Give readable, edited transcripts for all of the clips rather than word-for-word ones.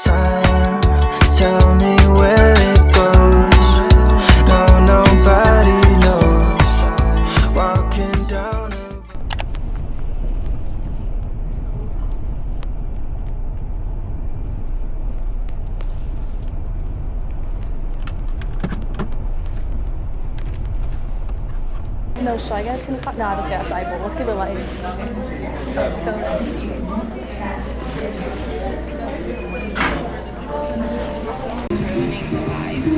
Time, tell me where it goes. No, nobody knows. Walking down a No, should I get a tuna pie? No, I'll just get a side bowl. Let's keep it light. Let's go.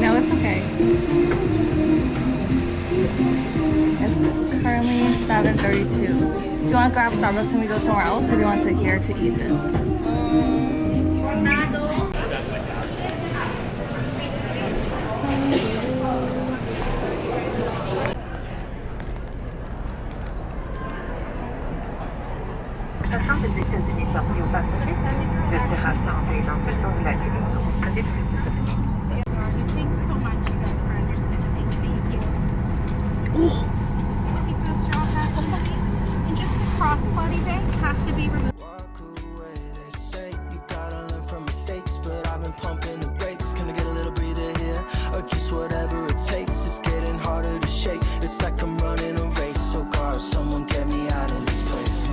No, it's okay. It's currently 7:32. Do you want to grab Starbucks and we go somewhere else, or do you want to sit here to eat this? Afin de déterminer partie aux passagers de se rassembler dans le temps de la livraison à des Thanks so much, you guys, for understanding. Thank you. Seatbelts are all fastened. And just the crossbody bags have to be removed. walk away. They say you gotta learn from mistakes, but I've been pumping the brakes. Can I get a little breather here, or just whatever it takes? It's getting harder to shake. It's like I'm running a race. So God, someone get me out of this place.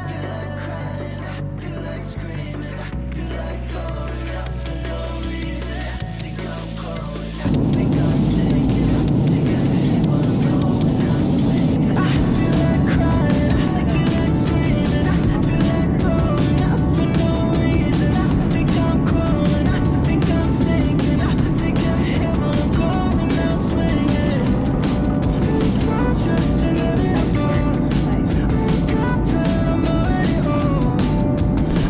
Feel like crying, feel like screaming, feel like throwing up for no reason. Think I'm growing, think I'm sinking. Take every hit when I'm going, I'm swinging. I feel like crying, I feel like screaming, I feel like throwing up for no reason. I think I'm growing, I think I'm sinking. Take every hit when I'm going, I'm swinging. It's not just another day. Wake up and I'm already home.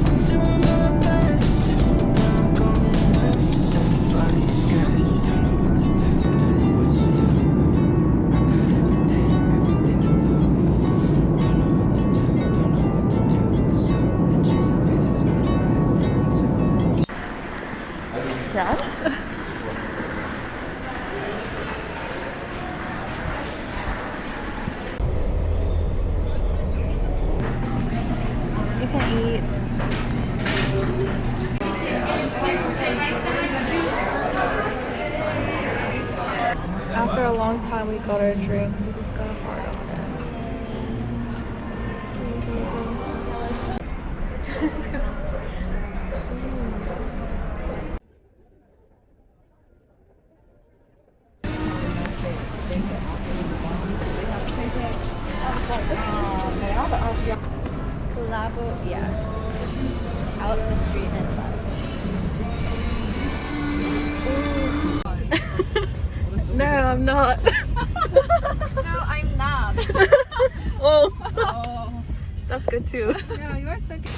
I'm doing my best, but I'm going next. It's anybody's guess. Don't know what to do today, what to do. I got everything to lose. Don't know what to do, don't know what to do. 'Cause I've been chasing feelings when I'm running too. Yes. You can eat. After a long time, we got our drink. This is kind of hard over there. Collabo, yeah. Out in the street and no, I'm not. No, I'm not. Oh, Oh. that's good too. No, you are so good.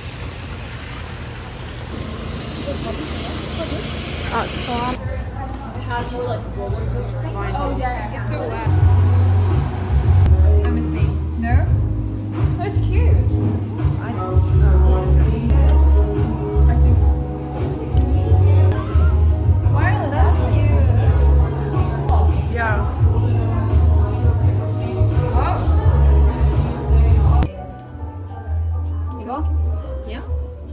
Club. Oh, yeah. It's so wet. Let me see. No? That's cute. Wow, that's cute. Yeah. Wow. 이거? Yeah.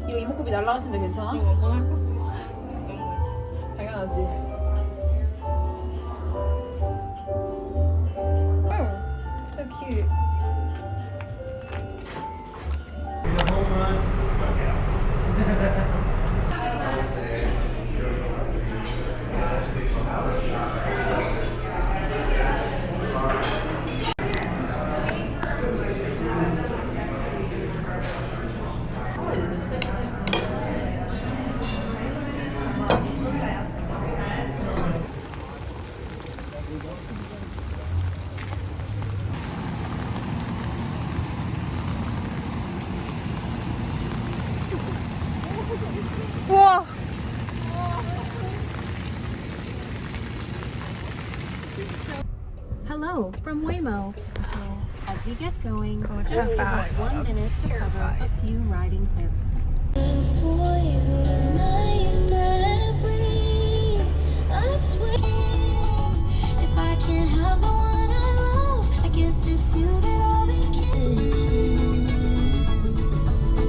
이거 이목구비 날라갈 텐데 괜찮아? 당연하지. So cute. 우와. Hello from Waymo. As we get going, Going just give fast. us 1 minute to cover a few riding tips.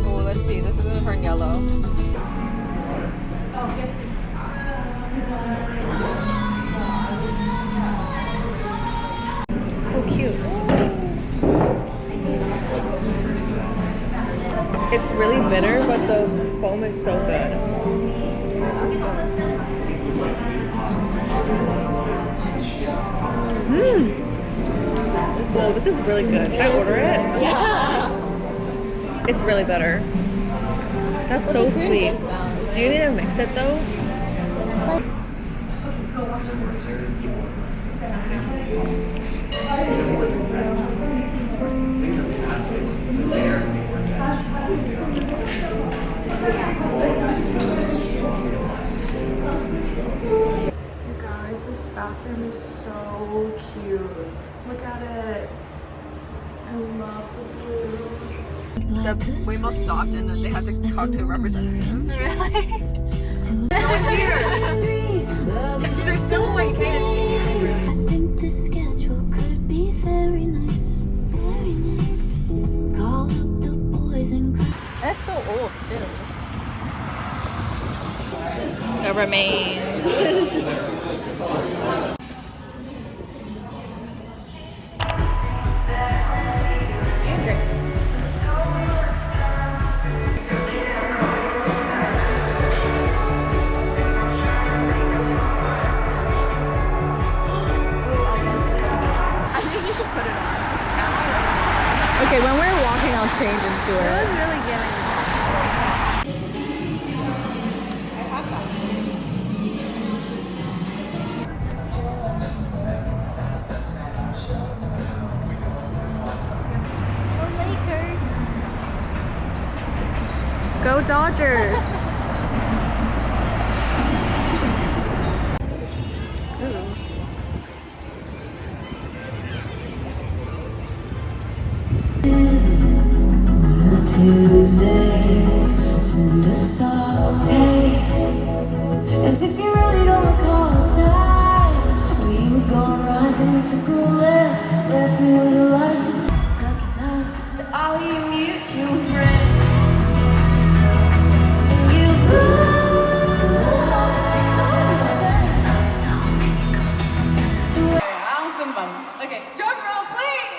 Oh, let's see. This is her yellow. The foam is so good. Whoa, this is really good. Should I order it? Yeah. It's really better. That's so sweet. Do you need to mix it though? You guys, this bathroom is so cute. Look at it. I love the blue. The Waymo stopped and then they had to talk to a representative. Really? There's still like you can't see. I think the schedule could be very nice, very nice. Call up the boys and cry. That's so old too. It remains. Okay, when we're walking, I'll change into it. It was really giving. Go Dodgers! Tuesday, send a song, hey, as if you really don't recall a time when you were gone right then you took a left me with a lot of shit sucking up to all your mutual friends. And you lost Alan's been bummed. Okay, drum roll, please!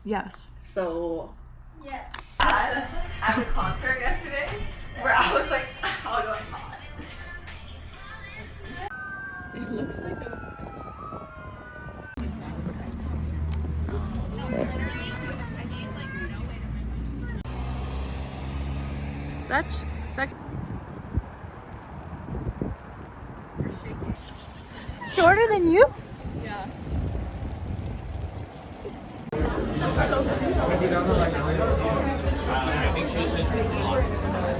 Yes. So, at the concert yesterday, where I was like, I'll go hot. It looks like it's Such. You're shaking. Shorter than you? Yeah. I think she's just lost.